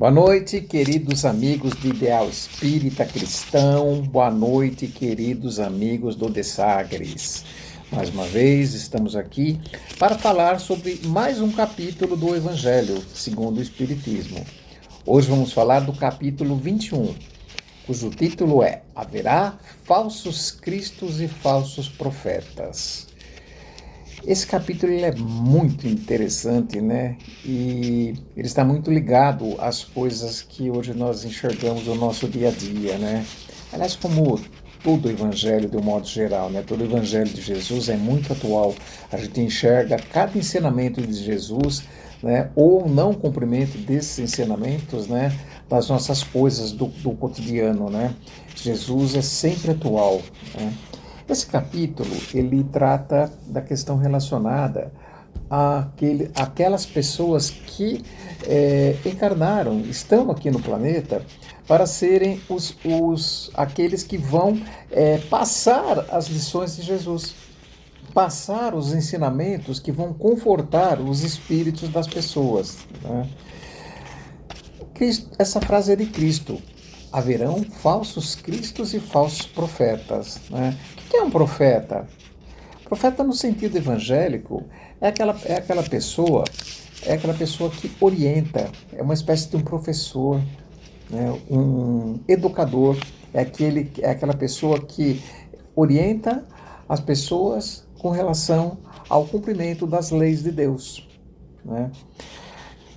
Boa noite, queridos amigos do Ideal Espírita Cristão. Boa noite, queridos amigos do De Sagres. Mais uma vez, estamos aqui para falar sobre mais um capítulo do Evangelho segundo o Espiritismo. Hoje vamos falar do capítulo 21, cujo título é Haverá falsos cristos e falsos profetas. Esse capítulo ele é muito interessante, né? E ele está muito ligado às coisas que hoje nós enxergamos no nosso dia a dia, né? Aliás, como todo o evangelho de um modo geral, né? Todo o evangelho de Jesus é muito atual. A gente enxerga cada ensinamento de Jesus, né? Ou não cumprimento desses ensinamentos, né? Das nossas coisas do cotidiano, né? Jesus é sempre atual, né? Esse capítulo, ele trata da questão relacionada àquelas pessoas que encarnaram, estão aqui no planeta, para serem aqueles que vão passar as lições de Jesus, passar os ensinamentos que vão confortar os espíritos das pessoas, né? Essa frase é de Cristo. Haverão falsos cristos e falsos profetas, né? O que é um profeta? Profeta no sentido evangélico é aquela pessoa que orienta, é uma espécie de um professor, né? Um educador, é aquela pessoa que orienta as pessoas com relação ao cumprimento das leis de Deus, né?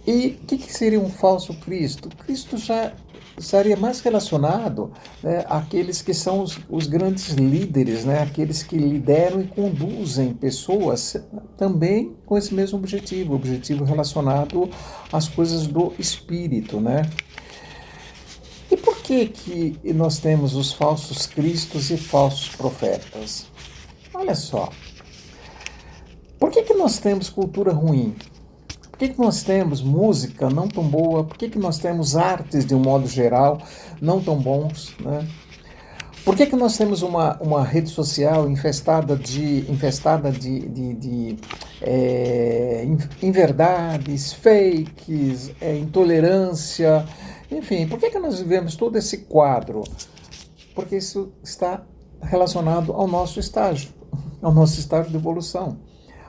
E o que seria um falso Cristo? Cristo já estaria mais relacionado, né, àqueles que são os grandes líderes, né, aqueles que lideram e conduzem pessoas também com esse mesmo objetivo relacionado às coisas do espírito, né? E por que nós temos os falsos cristos e falsos profetas? Olha só, por que nós temos cultura ruim? Por que nós temos música não tão boa? Por que nós temos artes, de um modo geral, não tão bons, né? Por que nós temos uma rede social infestada de inverdades, fakes, intolerância? Enfim, por que nós vivemos todo esse quadro? Porque isso está relacionado ao nosso estágio de evolução.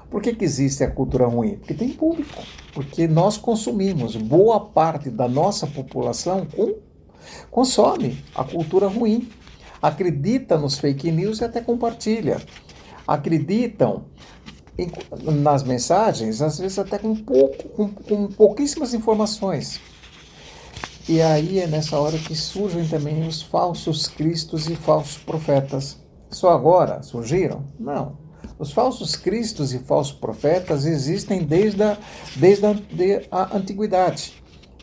Por que existe a cultura ruim? Porque tem público, porque nós consumimos, boa parte da nossa população consome a cultura ruim, acredita nos fake news e até compartilha, acreditam nas mensagens, às vezes até com pouquíssimas informações. E aí é nessa hora que surgem também os falsos cristos e falsos profetas. Só agora surgiram? Não. Os falsos cristos e falsos profetas existem desde a antiguidade.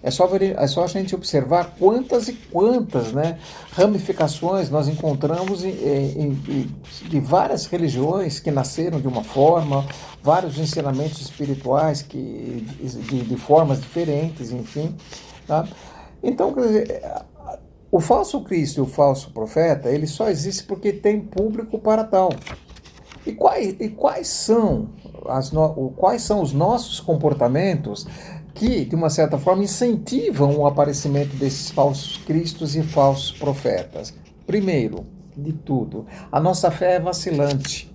É só a gente observar quantas e quantas, né, ramificações nós encontramos de várias religiões que nasceram de uma forma, vários ensinamentos espirituais de formas diferentes, enfim, tá? Então, quer dizer, o falso Cristo e o falso profeta, ele só existe porque tem público para tal. E quais são os nossos comportamentos que, de uma certa forma, incentivam o aparecimento desses falsos cristos e falsos profetas? Primeiro de tudo, a nossa fé é vacilante.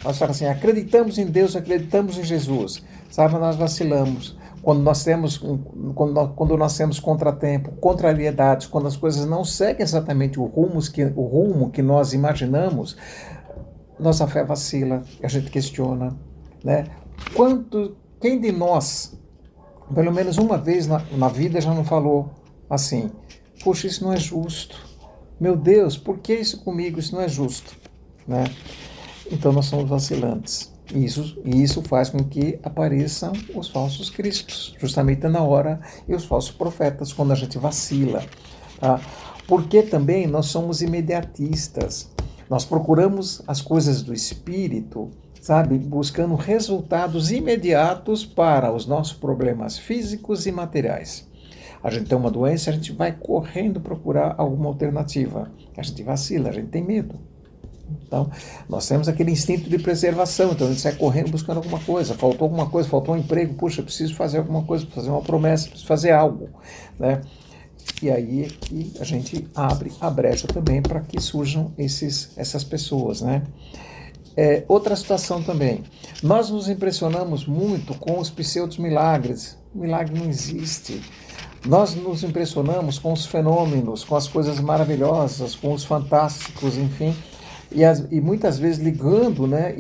Nós falamos assim, acreditamos em Deus, acreditamos em Jesus, sabe, nós vacilamos. Quando nós temos contratempo, contrariedades, quando as coisas não seguem exatamente o rumo que nós imaginamos, nossa fé vacila, a gente questiona, né? Quem de nós, pelo menos uma vez na vida, já não falou assim, poxa, isso não é justo, meu Deus, por que isso comigo? Isso não é justo, né? Então nós somos vacilantes, e isso faz com que apareçam os falsos cristos, justamente na hora, e os falsos profetas, quando a gente vacila, tá? Porque também nós somos imediatistas. Nós procuramos as coisas do espírito, sabe, buscando resultados imediatos para os nossos problemas físicos e materiais. A gente tem uma doença, a gente vai correndo procurar alguma alternativa. A gente vacila, a gente tem medo, Então, nós temos aquele instinto de preservação, então a gente sai correndo buscando alguma coisa, faltou um emprego, puxa, preciso fazer alguma coisa, fazer uma promessa, preciso fazer algo, né? E aí é que a gente abre a brecha também para que surjam essas pessoas, né? Outra situação também, nós nos impressionamos muito com os pseudos milagres. O milagre não existe. Nós nos impressionamos com os fenômenos, com as coisas maravilhosas, com os fantásticos, enfim, e muitas vezes ligando, né,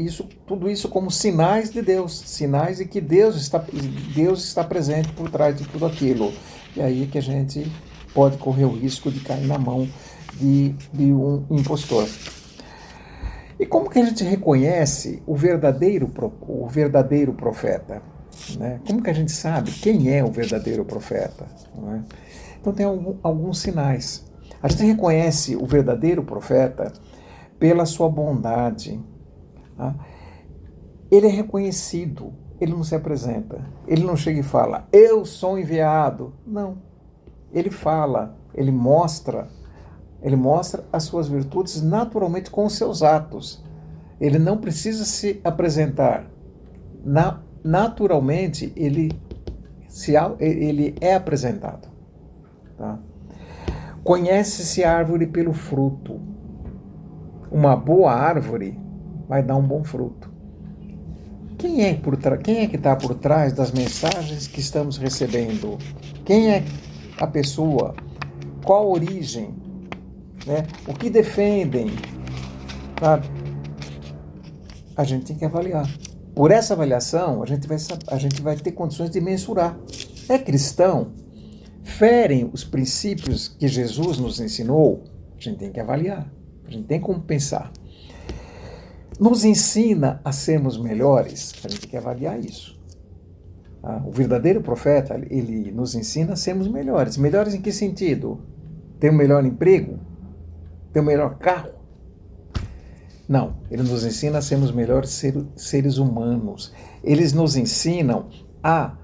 tudo isso como sinais de Deus, sinais de que Deus está presente por trás de tudo aquilo. E aí é que a gente pode correr o risco de cair na mão de um impostor. E como que a gente reconhece o verdadeiro profeta? Né? Como que a gente sabe quem é o verdadeiro profeta? Não é? Então tem alguns sinais. A gente reconhece o verdadeiro profeta pela sua bondade. Tá? Ele é reconhecido, ele não se apresenta, ele não chega e fala, eu sou enviado. Não, ele fala, ele mostra as suas virtudes naturalmente com os seus atos. Ele não precisa se apresentar. Naturalmente, ele é apresentado. Tá? Conhece-se a árvore pelo fruto. Uma boa árvore vai dar um bom fruto. Quem é que está por trás das mensagens que estamos recebendo? Quem é a pessoa? Qual a origem? Né? O que defendem? Sabe? A gente tem que avaliar. Por essa avaliação, a gente vai ter condições de mensurar. É cristão? Ferem os princípios que Jesus nos ensinou? A gente tem que avaliar. A gente tem como pensar. Nos ensina a sermos melhores? A gente tem que avaliar isso. O verdadeiro profeta, ele nos ensina a sermos melhores. Melhores em que sentido? Ter um melhor emprego? Ter um melhor carro? Não, ele nos ensina a sermos melhores seres humanos. Eles nos ensinam a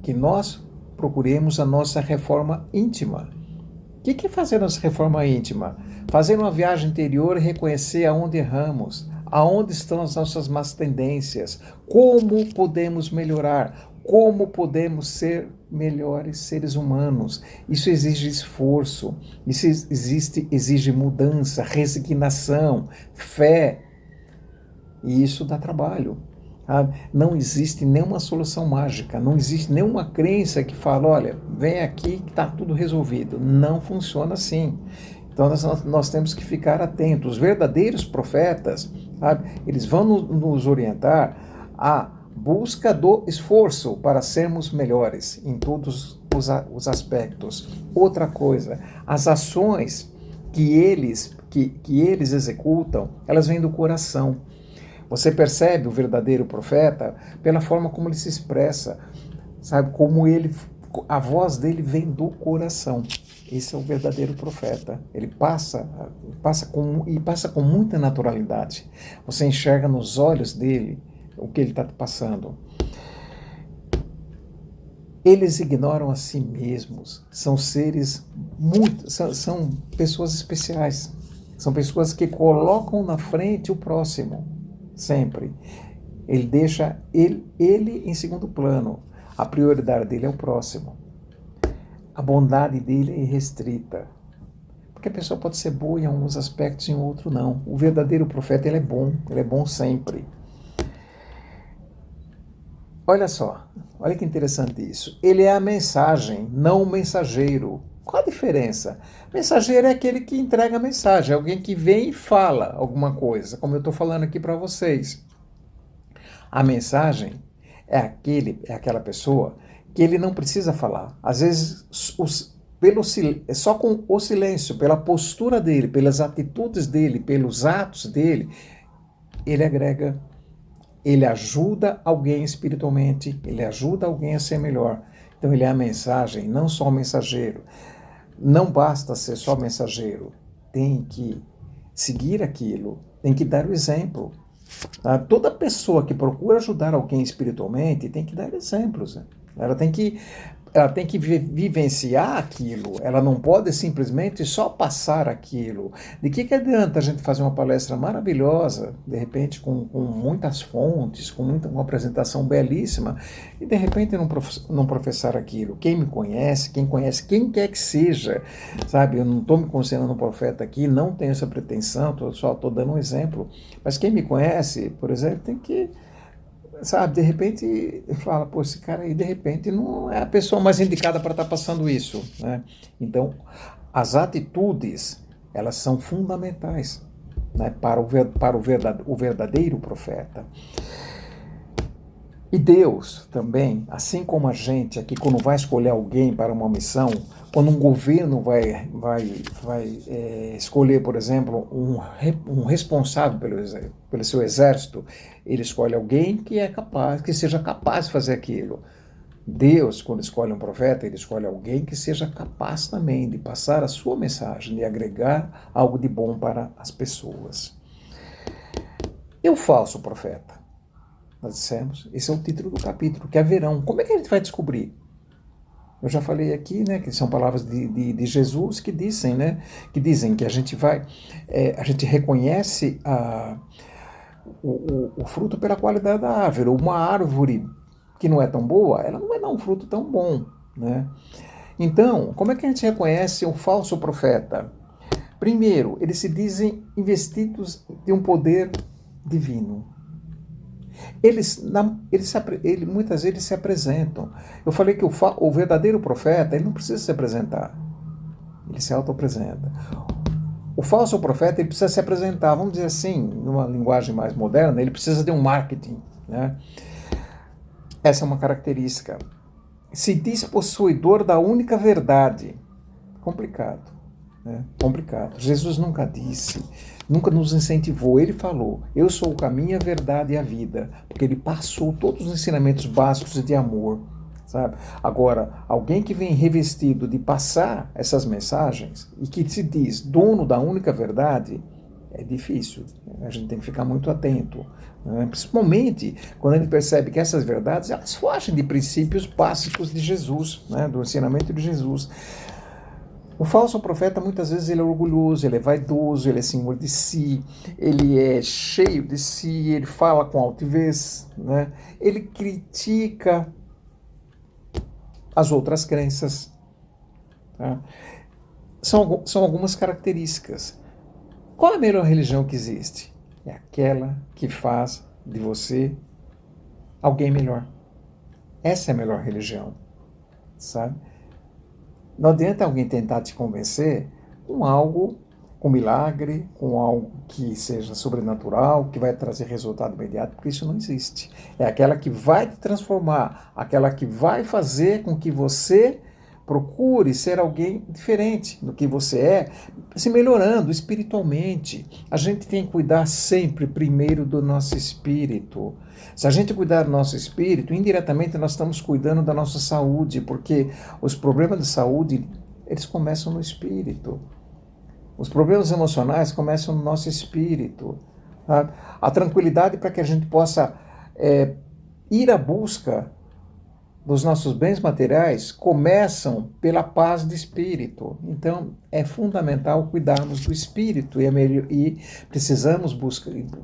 que nós procuremos a nossa reforma íntima. O que é fazer a nossa reforma íntima? Fazer uma viagem interior e reconhecer aonde erramos, aonde estão as nossas más tendências, como podemos melhorar, como podemos ser melhores seres humanos. Isso exige esforço, isso exige mudança, resignação, fé, e isso dá trabalho. Não existe nenhuma solução mágica, não existe nenhuma crença que fala, olha, vem aqui que está tudo resolvido. Não funciona assim. Então nós temos que ficar atentos. Os verdadeiros profetas, sabe, eles vão nos orientar a busca do esforço para sermos melhores em todos os aspectos. Outra coisa, as ações que eles executam, elas vêm do coração. Você percebe o verdadeiro profeta pela forma como ele se expressa, sabe? A voz dele vem do coração. Esse é o verdadeiro profeta. Ele passa com muita naturalidade. Você enxerga nos olhos dele o que ele está passando. Eles ignoram a si mesmos. São são pessoas especiais. São pessoas que colocam na frente o próximo, sempre. Ele deixa ele em segundo plano. A prioridade dele é o próximo. A bondade dele é irrestrita. Porque a pessoa pode ser boa em alguns aspectos e em outro não. O verdadeiro profeta, ele é bom sempre. Olha só, olha que interessante isso. Ele é a mensagem, não o mensageiro. Qual a diferença? Mensageiro é aquele que entrega a mensagem, é alguém que vem e fala alguma coisa, como eu estou falando aqui para vocês. A mensagem é aquela pessoa que ele não precisa falar. Às vezes, só com o silêncio, pela postura dele, pelas atitudes dele, pelos atos dele, ele agrega. Ele ajuda alguém espiritualmente, ele ajuda alguém a ser melhor. Então ele é a mensagem, não só o mensageiro. Não basta ser só mensageiro, tem que seguir aquilo, tem que dar o exemplo. Toda pessoa que procura ajudar alguém espiritualmente tem que dar exemplos. Ela tem que ela tem que vivenciar aquilo, ela não pode simplesmente só passar aquilo. De que adianta a gente fazer uma palestra maravilhosa, de repente com muitas fontes, uma apresentação belíssima, e de repente não professar aquilo? Quem me conhece, quem conhece quem quer que seja, sabe? Eu não estou me considerando um profeta aqui, não tenho essa pretensão, só estou dando um exemplo, mas quem me conhece, por exemplo, tem que, sabe, de repente fala, pô, esse cara aí de repente não é a pessoa mais indicada para estar passando isso, né? Então, as atitudes, elas são fundamentais, né, para o verdadeiro profeta. E Deus também, assim como a gente aqui, quando vai escolher alguém para uma missão, quando um governo vai escolher, por exemplo, um responsável pelo seu exército, ele escolhe alguém que é capaz, que seja capaz de fazer aquilo. Deus, quando escolhe um profeta, ele escolhe alguém que seja capaz também de passar a sua mensagem, de agregar algo de bom para as pessoas. E o falso profeta? Nós dissemos, esse é o título do capítulo, que é verão. Como é que a gente vai descobrir? Eu já falei aqui, né, que são palavras de Jesus que dizem, né, que a gente a gente reconhece o fruto pela qualidade da árvore. Uma árvore que não é tão boa, ela não vai dar um fruto tão bom, né? Então, como é que a gente reconhece um falso profeta? Primeiro, eles se dizem investidos de um poder divino. Muitas vezes se apresentam. Eu falei que o verdadeiro profeta, ele não precisa se apresentar. Ele se auto-apresenta. O falso profeta, ele precisa se apresentar, vamos dizer assim, numa linguagem mais moderna, ele precisa de um marketing, né? Essa é uma característica. Se diz possuidor da única verdade. Complicado, né? Complicado. Jesus nunca disse, nunca nos incentivou. Ele falou, eu sou o caminho, a verdade e a vida. Porque ele passou todos os ensinamentos básicos de amor, sabe? Agora, alguém que vem revestido de passar essas mensagens e que se diz dono da única verdade, é difícil. A gente tem que ficar muito atento, né? Principalmente quando a gente percebe que essas verdades, elas fogem de princípios básicos de Jesus, né? Do ensinamento de Jesus. O falso profeta, muitas vezes, ele é orgulhoso, ele é vaidoso, ele é senhor de si, ele é cheio de si, ele fala com altivez, né? Ele critica as outras crenças. Tá? São algumas características. Qual a melhor religião que existe? É aquela que faz de você alguém melhor. Essa é a melhor religião, sabe? Não adianta alguém tentar te convencer com algo, com milagre, com algo que seja sobrenatural, que vai trazer resultado imediato, porque isso não existe. É aquela que vai te transformar, aquela que vai fazer com que você procure ser alguém diferente do que você é, se melhorando espiritualmente. A gente tem que cuidar sempre primeiro do nosso espírito. Se a gente cuidar do nosso espírito, indiretamente nós estamos cuidando da nossa saúde, porque os problemas de saúde, eles começam no espírito. Os problemas emocionais começam no nosso espírito. Tá? A tranquilidade para que a gente possa ir à busca dos nossos bens materiais começam pela paz de espírito. Então, é fundamental cuidarmos do espírito e precisamos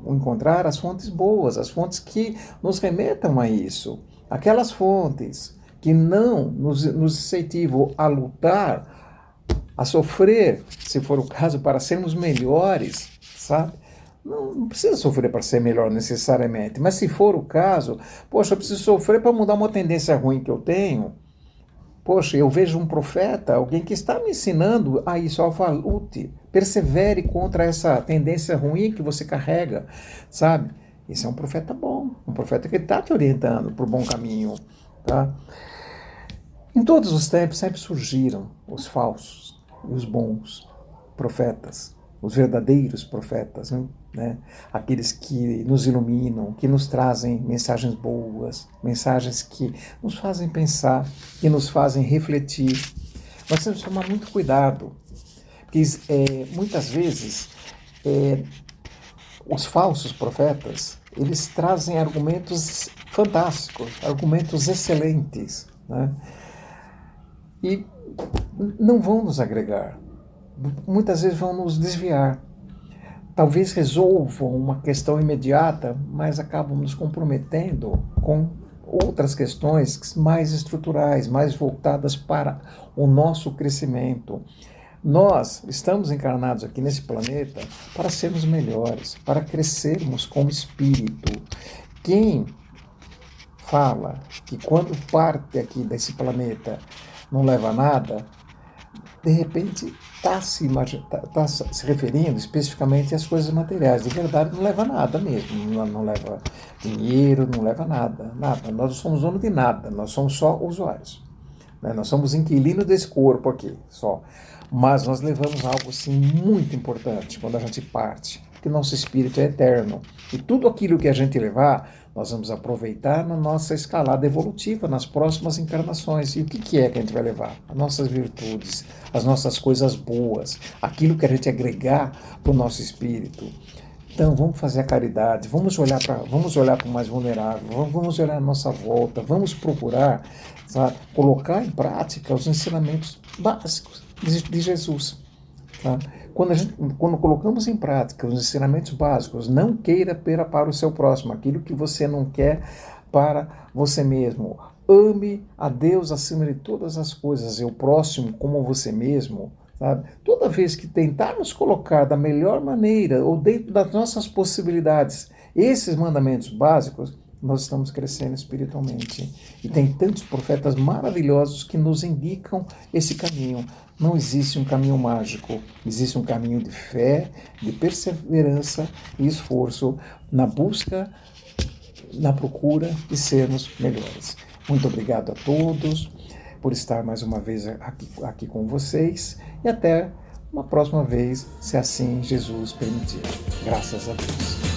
encontrar as fontes boas, as fontes que nos remetam a isso. Aquelas fontes que não nos incentivam a lutar, a sofrer, se for o caso, para sermos melhores, sabe? Não precisa sofrer para ser melhor necessariamente, mas se for o caso, poxa, eu preciso sofrer para mudar uma tendência ruim que eu tenho. Poxa, eu vejo um profeta, alguém que está me ensinando a isso, lute, persevere contra essa tendência ruim que você carrega, sabe? Esse é um profeta bom, um profeta que está te orientando para o bom caminho, tá? Em todos os tempos sempre surgiram os falsos e os bons profetas. Os verdadeiros profetas, né? Aqueles que nos iluminam, que nos trazem mensagens boas, mensagens que nos fazem pensar, que nos fazem refletir. Nós temos que tomar muito cuidado, porque muitas vezes os falsos profetas, eles trazem argumentos fantásticos, argumentos excelentes, né? e não vão nos agregar. Muitas vezes vão nos desviar. Talvez resolvam uma questão imediata, mas acabam nos comprometendo com outras questões mais estruturais, mais voltadas para o nosso crescimento. Nós estamos encarnados aqui nesse planeta para sermos melhores, para crescermos como espírito. Quem fala que quando parte aqui desse planeta não leva a nada, de repente está se referindo especificamente às coisas materiais. De verdade, não leva a nada mesmo. Não leva dinheiro, não leva nada. Nada. Nós não somos dono de nada, nós somos só usuários. Nós somos inquilinos desse corpo aqui, só. Mas nós levamos algo assim muito importante quando a gente parte, que nosso espírito é eterno. E tudo aquilo que a gente levar, nós vamos aproveitar na nossa escalada evolutiva, nas próximas encarnações. E o que é que a gente vai levar? As nossas virtudes, as nossas coisas boas, aquilo que a gente agregar para o nosso espírito. Então, vamos fazer a caridade, vamos olhar para o mais vulnerável, vamos olhar a nossa volta, vamos procurar, sabe, colocar em prática os ensinamentos básicos de Jesus. Tá? Quando colocamos em prática os ensinamentos básicos, não queira para o seu próximo aquilo que você não quer para você mesmo. Ame a Deus acima de todas as coisas e o próximo como você mesmo. Sabe? Toda vez que tentarmos colocar da melhor maneira ou dentro das nossas possibilidades esses mandamentos básicos, nós estamos crescendo espiritualmente. E tem tantos profetas maravilhosos que nos indicam esse caminho. Não existe um caminho mágico, existe um caminho de fé, de perseverança e esforço na busca, na procura de sermos melhores. Muito obrigado a todos por estar mais uma vez aqui com vocês e até uma próxima vez, se assim Jesus permitir. Graças a Deus.